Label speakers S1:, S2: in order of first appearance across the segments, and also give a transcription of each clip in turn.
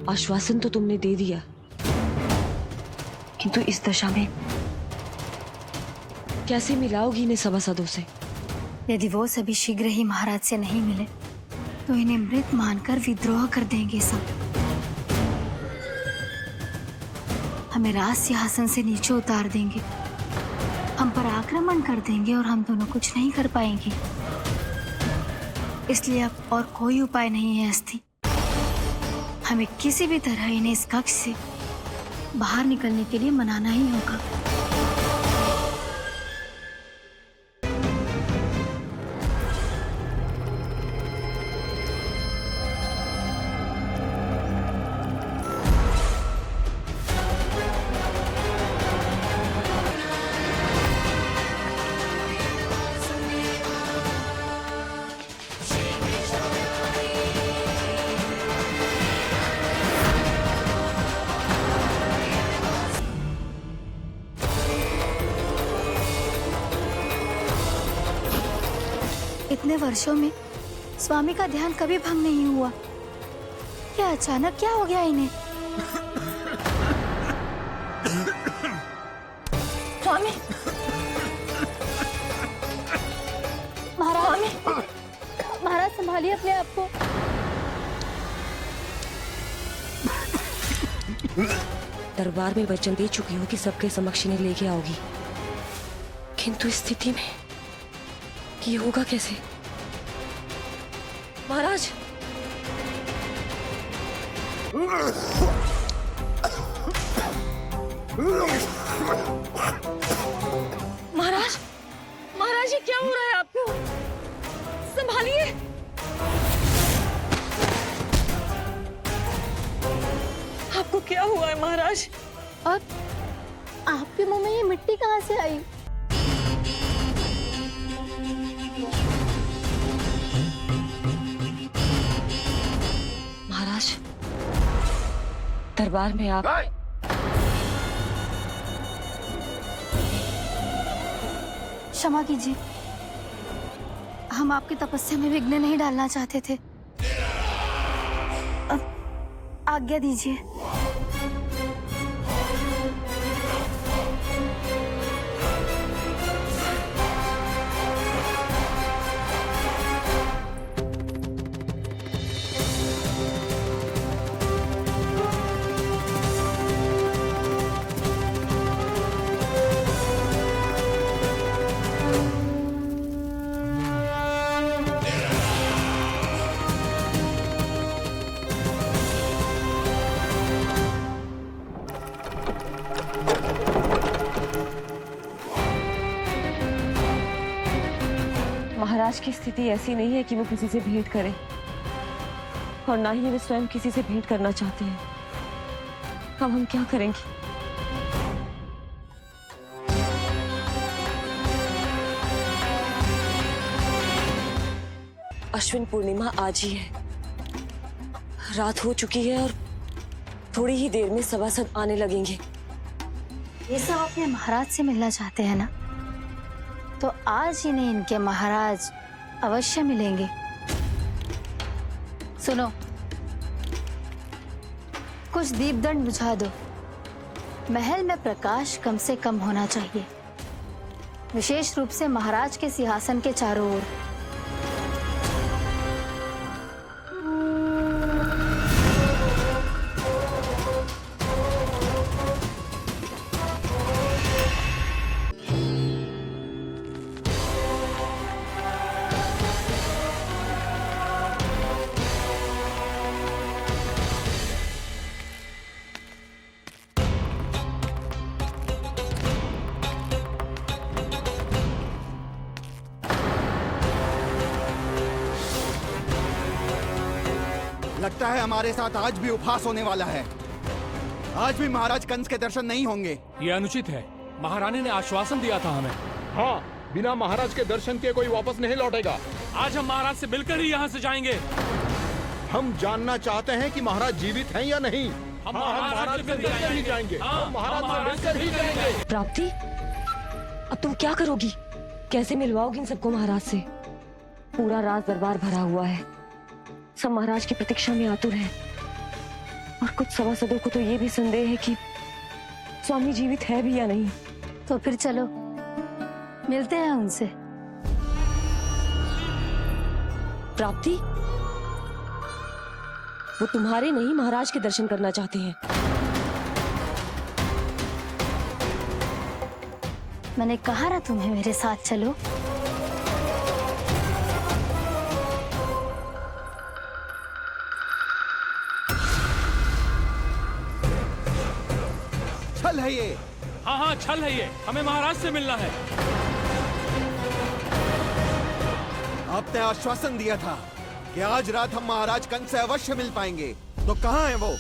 S1: आश्वासन तो तुमने दे दिया, किंतु इस दशा में कैसे मिलाओगी इन्हें सभासदों से?
S2: यदि वो सभी शीघ्र ही महाराज से नहीं मिले तो इन्हें मृत मानकर विद्रोह कर देंगे सब। हमें राज सिंहासन से नीचे उतार देंगे, हम पर आक्रमण कर देंगे और हम दोनों कुछ नहीं कर पाएंगे। इसलिए अब और कोई उपाय नहीं है अस्थि। हमें किसी भी तरह इन्हें इस कक्ष से बाहर निकलने के लिए मनाना ही होगा। इतने वर्षों में स्वामी का ध्यान कभी भंग नहीं हुआ। क्या अचानक क्या हो गया इन्हें? स्वामी, महाराज, महाराज संभालिए अपने आप को।
S1: दरबार में वचन दे चुकी हो कि सबके समक्ष इन्हें लेके आओगी, किंतु इस स्थिति में ये होगा कैसे? महाराज, महाराज, महाराज ये क्या हो रहा है आपको? संभालिए। आपको क्या हुआ है महाराज?
S2: और आपके मुंह में ये मिट्टी कहाँ से आई?
S1: महाराज, दरबार में आप
S2: क्षमा कीजिए, हम आपकी तपस्या में विघ्न नहीं डालना चाहते थे। अब आज्ञा दीजिए।
S1: महाराज की स्थिति ऐसी नहीं है कि वो किसी से भेंट करें, और ना ही वे स्वयं किसी से भेंट करना चाहते हैं। अब हम क्या करेंगे? अश्विन पूर्णिमा आज ही है, रात हो चुकी है और थोड़ी ही देर में सभासद आने लगेंगे।
S2: ये सब अपने महाराज से मिलना चाहते हैं ना, तो आज इन्हें इनके महाराज अवश्य मिलेंगे। सुनो, कुछ दीपदंड बुझा दो। महल में प्रकाश कम से कम होना चाहिए, विशेष रूप से महाराज के सिंहासन के चारों ओर।
S3: लगता है हमारे साथ आज भी उपहास होने वाला है। आज भी महाराज कंस के दर्शन नहीं होंगे।
S4: ये अनुचित है। महारानी ने आश्वासन दिया था हमें। हाँ, बिना महाराज के दर्शन के कोई वापस नहीं लौटेगा। आज हम महाराज से मिलकर ही यहाँ से जाएंगे।
S5: हम जानना चाहते हैं कि महाराज जीवित हैं या नहीं।
S4: हम महाराज से मिलकर ही जाएंगे। हम महाराज से मिलकर ही जाएंगे।
S1: प्राप्ति, अब तुम क्या करोगी? कैसे मिलवाओगी इन सबको महाराज से? पूरा राज दरबार भरा हुआ है, सब महाराज की प्रतीक्षा में आतुर हैं। और कुछ सभासदों को तो ये भी संदेह है कि स्वामी जीवित है भी या नहीं।
S2: तो फिर चलो मिलते हैं उनसे।
S1: प्राप्ति, वो तुम्हारे नहीं महाराज के दर्शन करना चाहते हैं।
S2: मैंने कहा ना तुम्हें मेरे साथ चलो।
S3: छल है ये।
S4: हाँ हाँ छल है ये, हमें महाराज से मिलना है।
S3: आपने आश्वासन दिया था कि आज रात हम महाराज कंस से अवश्य मिल पाएंगे, तो कहाँ है वो?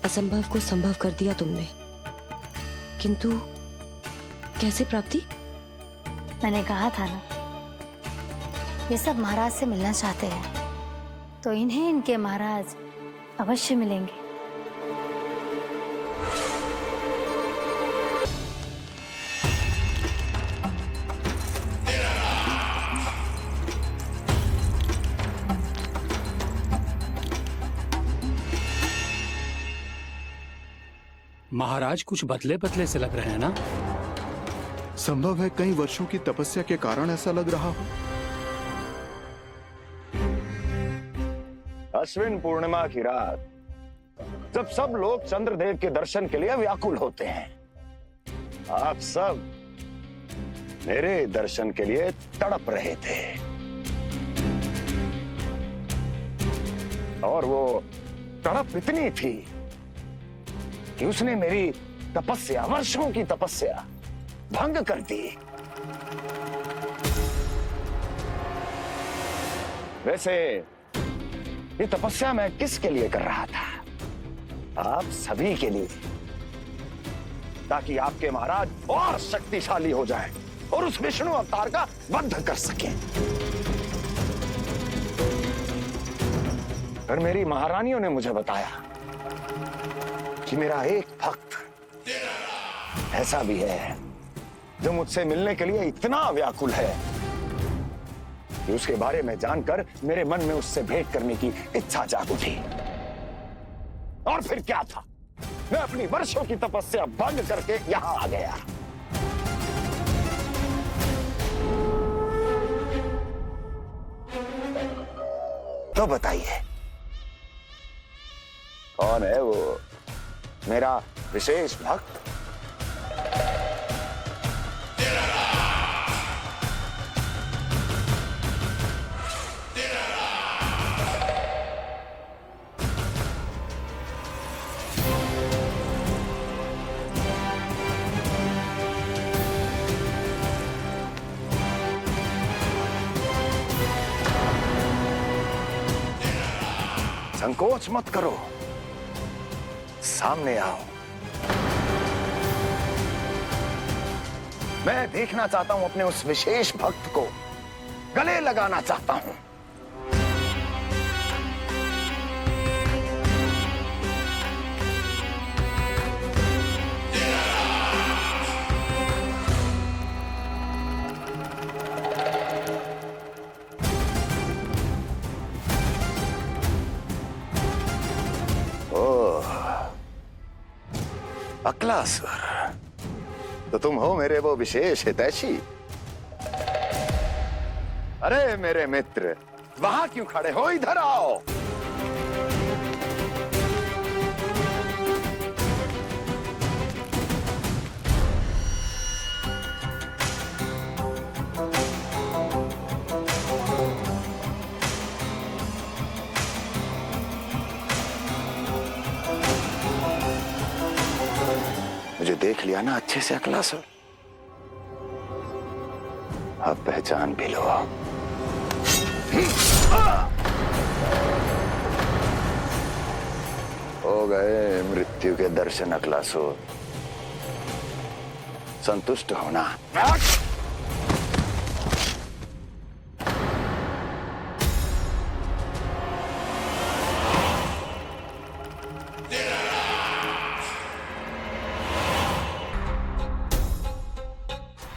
S1: असंभव को संभव कर दिया तुमने, किंतु कैसे प्राप्ति?
S2: मैंने कहा था ना, ये सब महाराज से मिलना चाहते हैं, तो इन्हें इनके महाराज अवश्य मिलेंगे।
S4: महाराज कुछ बदले बदले से लग रहे हैं ना?
S5: संभव है कई वर्षों की तपस्या के कारण ऐसा लग रहा हो।
S6: अश्विन पूर्णिमा की रात जब सब लोग चंद्रदेव के दर्शन के लिए व्याकुल होते हैं, आप सब मेरे दर्शन के लिए तड़प रहे थे। और वो तड़प इतनी थी कि उसने मेरी तपस्या, वर्षों की तपस्या भंग कर दी। वैसे ये तपस्या मैं किसके लिए कर रहा था? आप सभी के लिए, ताकि आपके महाराज और शक्तिशाली हो जाएं और उस विष्णु अवतार का वध कर सकें। फिर मेरी महारानियों ने मुझे बताया कि मेरा एक भक्त ऐसा भी है जो मुझसे मिलने के लिए इतना व्याकुल है कि उसके बारे में जानकर मेरे मन में उससे भेंट करने की इच्छा जाग उठी। और फिर क्या था, मैं अपनी वर्षों की तपस्या भंग करके यहां आ गया। तो बताइए, कौन है वो मेरा विशेष भक्त? संकोच मत करो, सामने आओ। मैं देखना चाहता हूं अपने उस विशेष भक्त को, गले लगाना चाहता हूं। अक्लासुर, तो तुम हो मेरे वो विशेष हितैषी। अरे मेरे मित्र, वहां क्यों खड़े हो, इधर आओ। मुझे देख लिया ना अच्छे से अकलासुर, अब पहचान भी लो। हो गए मृत्यु के दर्शन अकलासुर, संतुष्ट होना।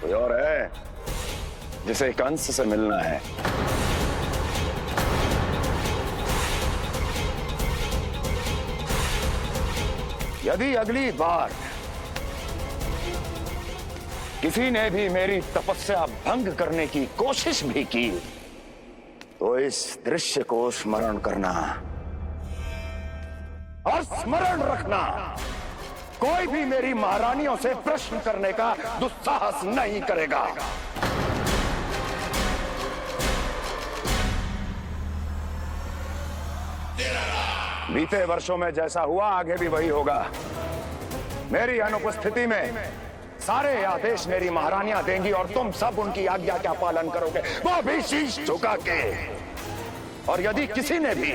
S6: कोई और है जिसे कंस से मिलना है? यदि अगली बार किसी ने भी मेरी तपस्या भंग करने की कोशिश भी की तो इस दृश्य को स्मरण करना और स्मरण रखना, कोई भी मेरी महारानियों से प्रश्न करने का दुस्साहस नहीं करेगा। बीते वर्षों में जैसा हुआ आगे भी वही होगा। मेरी अनुपस्थिति में सारे आदेश मेरी महारानियां देंगी और तुम सब उनकी आज्ञा का पालन करोगे, वो भी शीश झुका के। और यदि किसी ने भी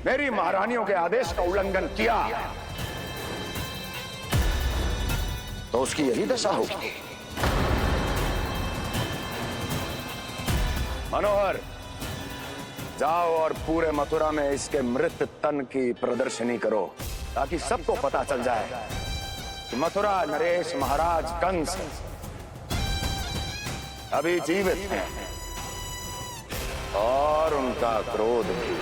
S6: मेरी महारानियों के आदेश का उल्लंघन किया तो उसकी यही दशा होगी। मनोहर, जाओ और पूरे मथुरा में इसके मृत तन की प्रदर्शनी करो ताकि सबको पता चल जाए कि मथुरा नरेश महाराज कंस अभी जीवित हैं और उनका क्रोध भी।